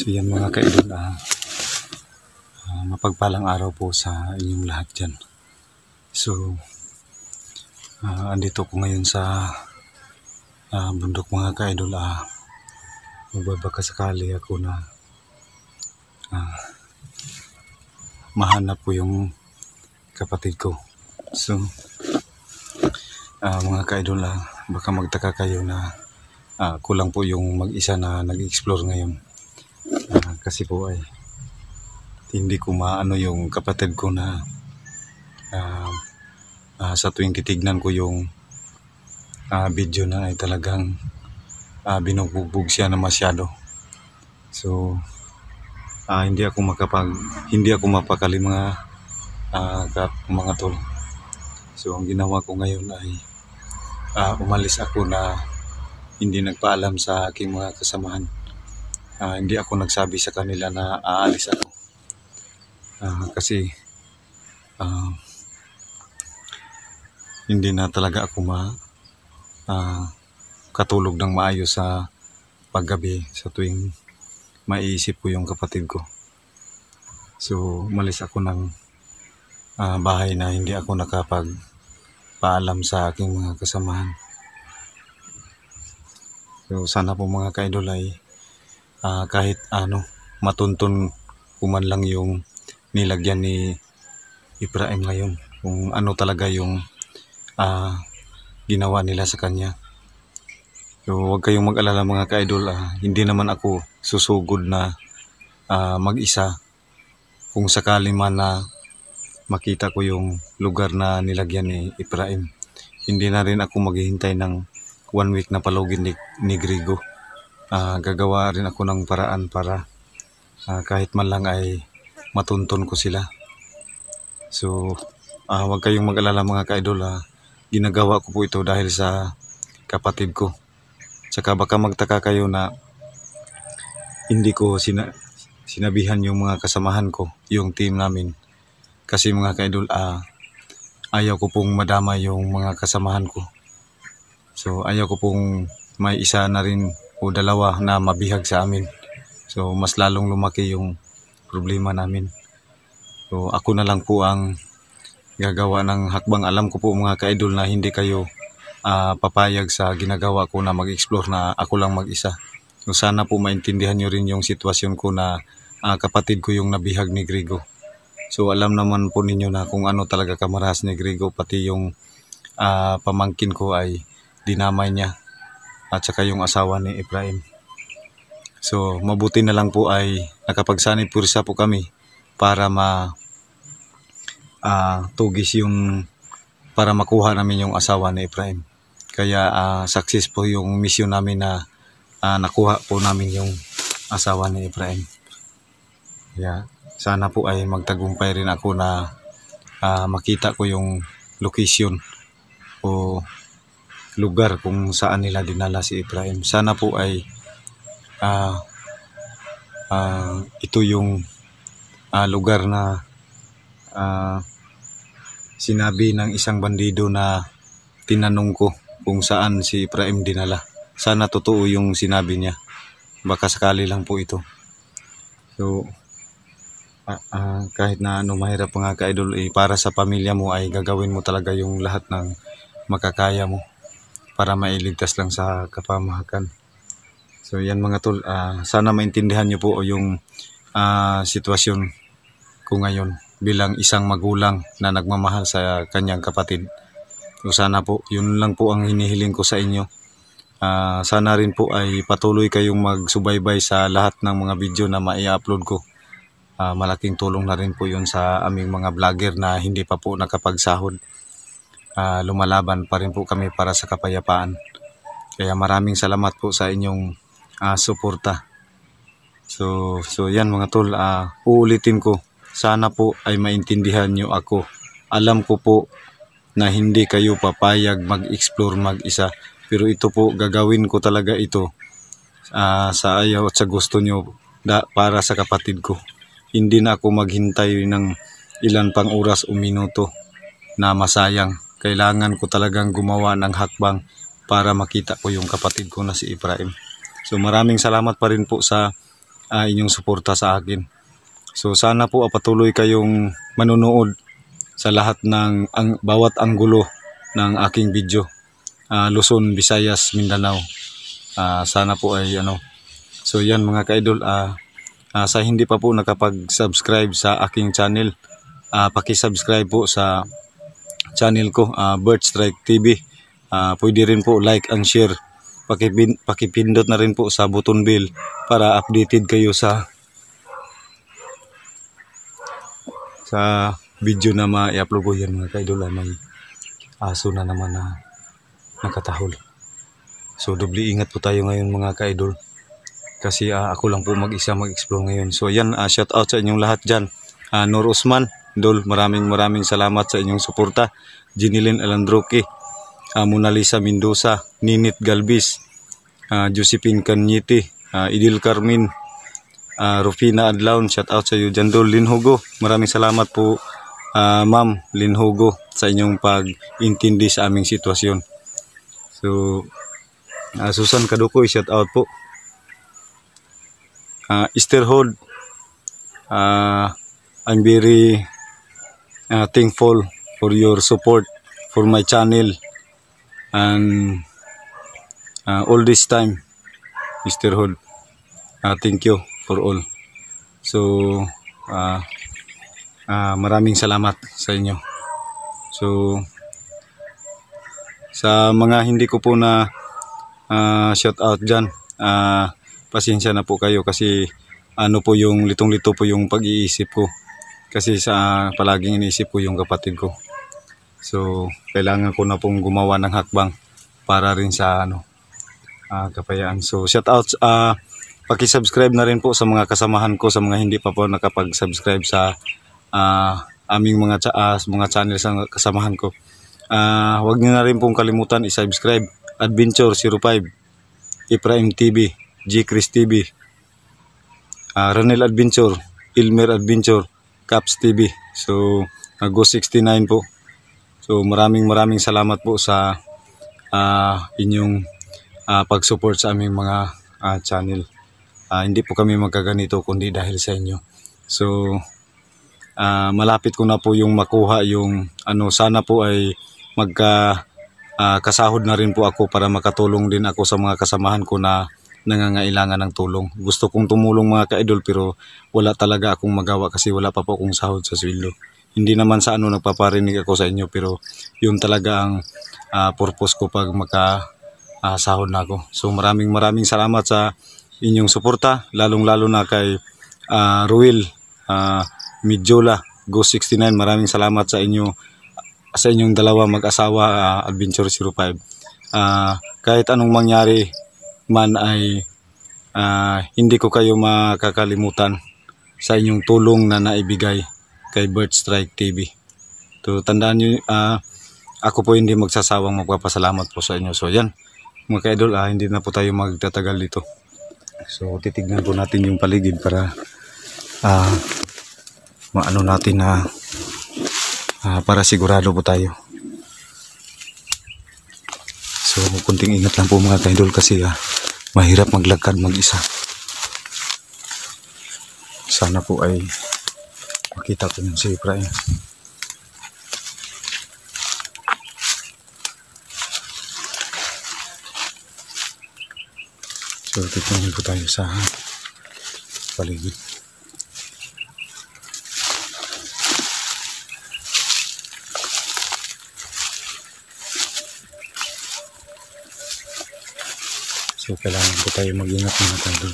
So yan mga kaidol, mapagpalang araw po sa inyong lahat dyan. So andito ko ngayon sa bundok mga kaidol. Magbabaka sakali ako na mahanap po yung kapatid ko. So mga kaidol, baka magtaka kayo na kulang po yung mag-isa na nag-explore ngayon. Kasi po ay hindi ko maano yung kapatid ko na sa tuwing titignan ko yung video na ay talagang binubugbog siya na masyado. So hindi ako mapakali mga tol. So ang ginawa ko ngayon ay umalis ako na hindi nagpaalam sa aking mga kasamahan. Hindi ako nagsabi sa kanila na aalis ako. Kasi hindi na talaga ako katulog ng maayos sa paggabi sa tuwing maiisip ko yung kapatid ko. So umalis ako ng bahay na hindi ako nakapagpaalam sa aking mga kasamahan. So sana po mga kaidol ay kahit matuntun ko man lang yung nilagyan ni Efraim ngayon, kung ano talaga yung ginawa nila sa kanya. So huwag kayong mag-alala mga kaidol, hindi naman ako susugod na mag-isa. Kung sakali man na makita ko yung lugar na nilagyan ni Efraim, hindi na rin ako maghihintay ng 1 week na palugin ni Grigo. Gagawa rin ako ng paraan para kahit man lang ay matuntun ko sila. So huwag kayong mag-alala mga kaidol, ginagawa ko po ito dahil sa kapatid ko. Saka baka magtaka kayo na hindi ko sinabihan yung mga kasamahan ko, yung team namin. Kasi mga kaidol, ayaw ko pong madama yung mga kasamahan ko. So ayaw ko pong may isa na rin o dalawa na mabihag sa amin. So mas lalong lumaki yung problema namin. So ako na lang po ang gagawa ng hakbang. Alam ko po mga kaidol na hindi kayo papayag sa ginagawa ko na mag-explore na ako lang mag-isa. So sana po maintindihan nyo rin yung sitwasyon ko na kapatid ko yung nabihag ni Grigo. So alam naman po ninyo na kung ano talaga kamaras ni Grigo, pati yung pamangkin ko ay dinamay niya at saka yung asawa ni Efraim. So mabuti na lang po ay nakapagsanib pursa po kami para tugis yung para makuha namin yung asawa ni Efraim. Kaya success po yung mission namin na nakuha po namin yung asawa ni Efraim. Kaya sana po ay magtagumpay rin ako na makita ko yung location o lugar kung saan nila dinala si Efraim. Sana po ay ito yung lugar na sinabi ng isang bandido na tinanong ko kung saan si Efraim dinala. Sana totoo yung sinabi niya. Baka sakali lang po ito. So kahit na mahirap mga kaidol, para sa pamilya mo ay gagawin mo talaga yung lahat ng makakaya mo para mailigtas lang sa kapamahakan. So yan mga tol, sana maintindihan nyo po yung sitwasyon ko ngayon bilang isang magulang na nagmamahal sa kanyang kapatid. So sana po, yun lang po ang hinihiling ko sa inyo. Sana rin po ay patuloy kayong magsubaybay sa lahat ng mga video na mai-upload ko. Malaking tulong na rin po yun sa aming mga vlogger na hindi pa po nakapagsahod. Lumalaban pa rin po kami para sa kapayapaan. Kaya maraming salamat po sa inyong suporta. So yan mga tol, uulitin ko. Sana po ay maintindihan nyo ako. Alam ko po na hindi kayo papayag mag-explore mag-isa. Pero ito po, gagawin ko talaga ito sa ayaw at sa gusto nyo para sa kapatid ko. Hindi na ako maghintay ng ilan pang oras o minuto na masayang. Kailangan ko talagang gumawa ng hakbang para makita ko yung kapatid ko na si Efraim. So maraming salamat pa rin po sa inyong suporta sa akin. So sana po patuloy kayong manonood sa lahat ng bawat anggulo ng aking video. Luzon, Visayas, Mindanao. Sana po ay So yan mga ka-idol, sa hindi pa po nakapag-subscribe sa aking channel, paki-subscribe po sa channel ko, Bird Strike TV. Pwede rin po like and share. Pakipindot na rin po sa button bell para updated kayo sa video na ma-i-upload ko. Yan mga ka-idol, may aso na naman na nakatahol. So doble ingat po tayo ngayon mga ka-idol, kasi ako lang po mag-isa mag-explore ngayon. So yan, shout out sa inyong lahat dyan. Nur Usman, Dol, maraming salamat sa inyong suporta. Jinilin Alandroque, Mona Lisa Mendoza, Ninit Galvis, Josephine Canyete, Idil Carmen, Rufina Adlaon, shout out sa iyo dyan, Dol. Linhugo, maraming salamat po Ma'am Linhugo sa inyong pag-intindi sa aming sitwasyon. So Susan Kadukoy, shout out po. Esther Hold, I'm very thankful for your support for my channel and all this time, Mr. Hold. Thank you for all. So maraming salamat sa inyo. So sa mga hindi ko po na shout out dyan, pasensya na po kayo kasi po yung litong-lito po yung pag-iisip ko, kasi sa palaging iniisip ko yung kapatid ko. So kailangan ko na pong gumawa ng hakbang para rin sa kapayaan. So shout out, paki-subscribe na rin po sa mga kasamahan ko, sa mga hindi pa po nakapag-subscribe sa aming mga channel sa kasamahan ko. Huwag niyo na rin pong kalimutan i-subscribe Adventure 05, Ephraim TV, G. Chris TV, Ranel Adventure, Ilmer Adventure, Caps TV. So Go 69 po. So maraming salamat po sa inyong pag-support sa aming mga channel. Hindi po kami magkaganito kundi dahil sa inyo. So malapit ko na po yung makuha yung sana po ay kasahod na rin po ako para makatulong din ako sa mga kasamahan ko na nangangailangan ng tulong. Gusto kong tumulong mga ka-idol pero wala talaga akong magawa kasi wala pa po akong sahod sa sweldo. Hindi naman sa nagpaparinig ako sa inyo, pero yun talaga ang purpose ko pag makasahod na ako. So maraming salamat sa inyong suporta, lalong-lalo na kay Ruel Midjola, Go 69. Maraming salamat sa inyong dalawa mag-asawa, Adventure 05. Kahit anong mangyari man ay hindi ko kayo makakalimutan sa inyong tulong na naibigay kay Bird Strike TV. So tandaan nyo, ako po hindi magsasawang magpapasalamat po sa inyo. So yan mga ka-idol, hindi na po tayo magtatagal dito. So titignan po natin yung paligid para maano natin na para sigurado po tayo. So kunting ingat lang po mga ka-idol kasi mahirap maglakad mag-isa. Sana po ay makita ko yung si Ephraim. So titignan po tayo sa paligid. So kailangan po tayo mag-ingat mga ka-idol.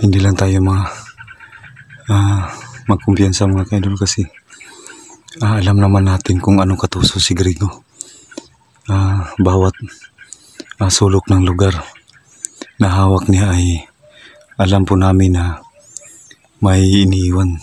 Hindi lang tayo magkumpiyansa mga ka-idol kasi alam naman natin kung anong katuso si Grego. Bawat sulok ng lugar na hawak niya ay alam po namin na may iniiwan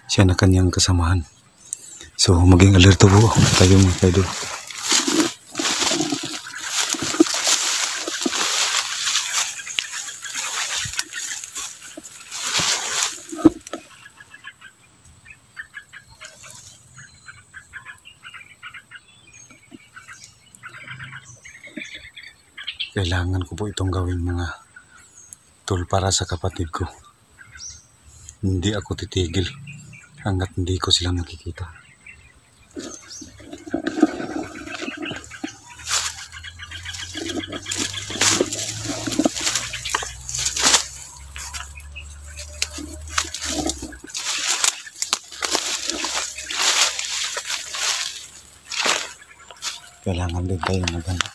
siya na kanyang kasamahan. So maging alerto po tayo mga ka-idol. Kailangan ko po itong gawin mga tol para sa kapatid ko. Hindi ako titigil hanggat hindi ko sila makikita. Kailangan din tayo maganda.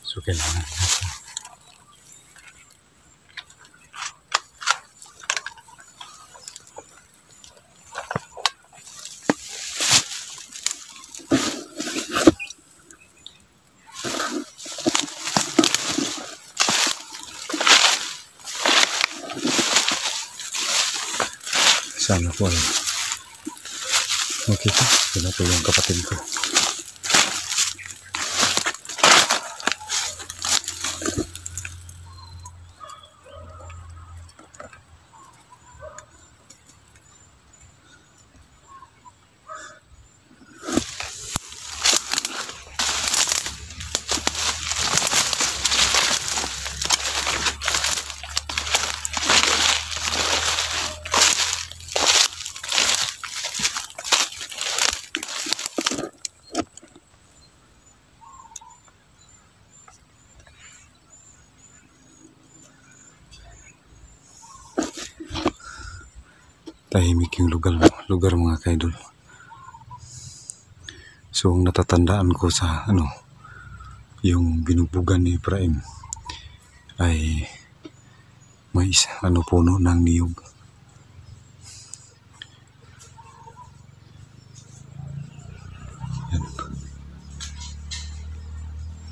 So kailangan natin. Sana po ay makita sila po yung kapatid ko. Tahimik yung lugar mga kaidol. So ang natatandaan ko sa yung binubugan ni Efraim ay may puno ng niyog. Yan.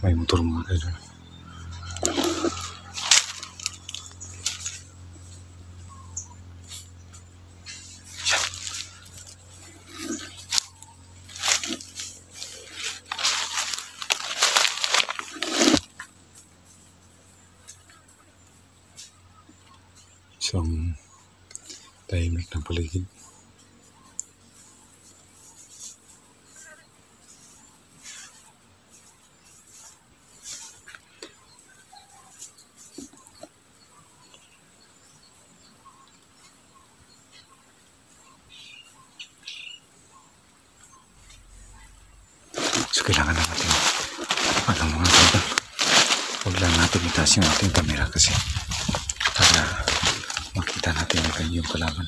May motor mga kaidol. Isang tahimik ng paligid. So kailangan na natin mga kaidol. Huwag lang natin itaas yung ating kamera kasi para makita natin yung kalaban.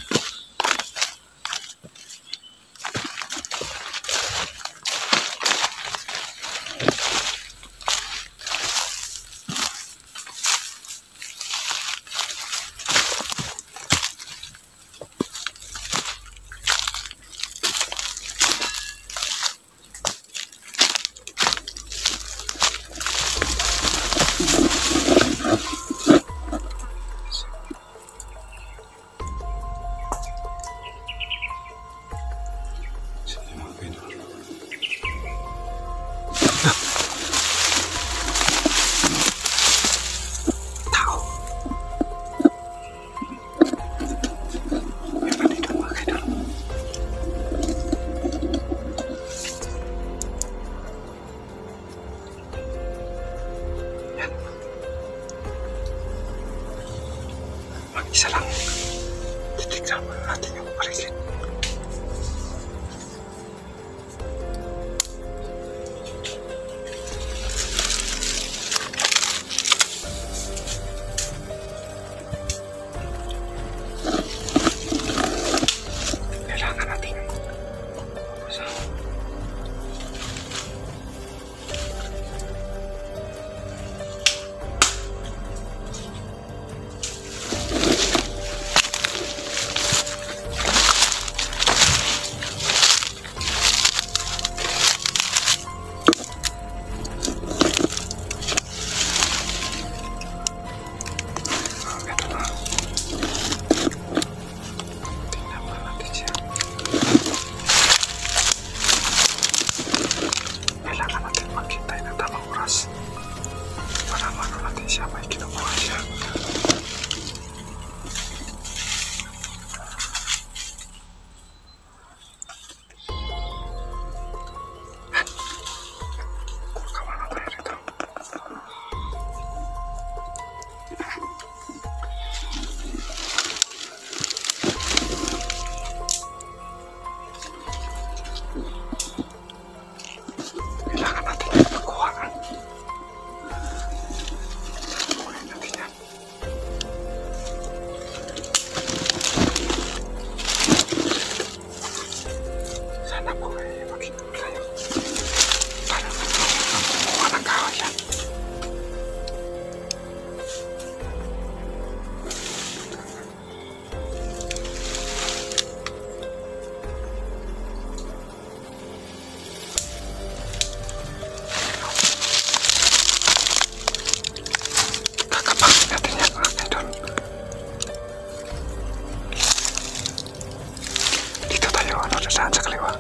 Isa lang. Titignan natin yung paligid. Kailangan natin Saan sa kaliwa?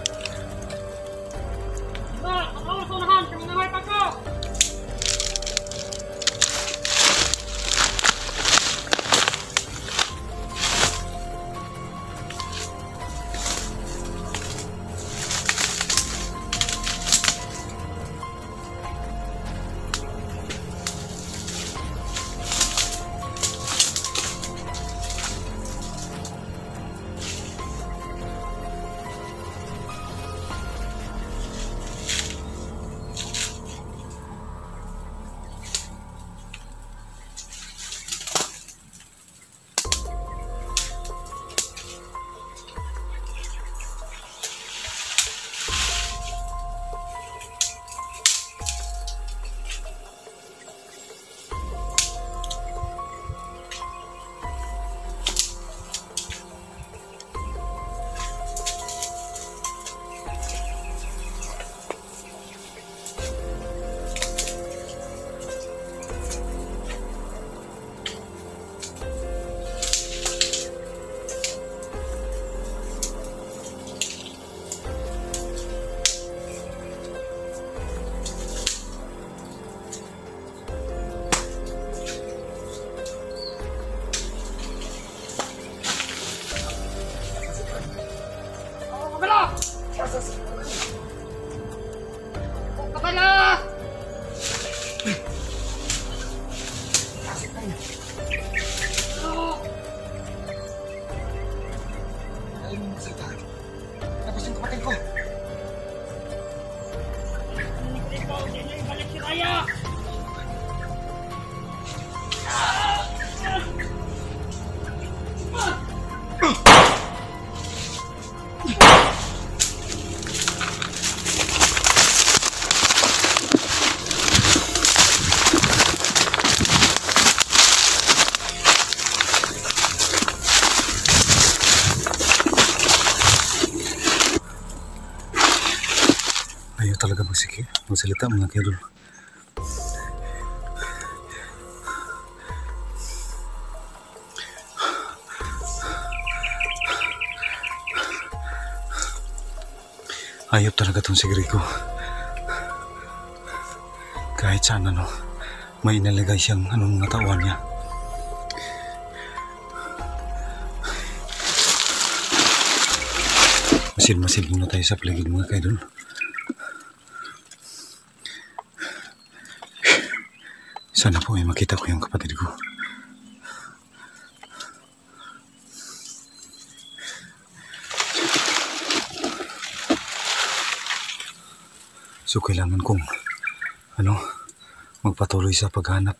Kabala! Tapos yung kapatid ko. Balik si Raya! Ayaw talaga magsalita mga kaidol. Ayaw talaga itong si Rico. Kahit saan may inalagay siyang mga tauhan niya. Masin muna tayo sa paligid mga kaidol. Sana po ay makita ko yung kapatid ko. So kailangan kong magpatuloy sa paghanap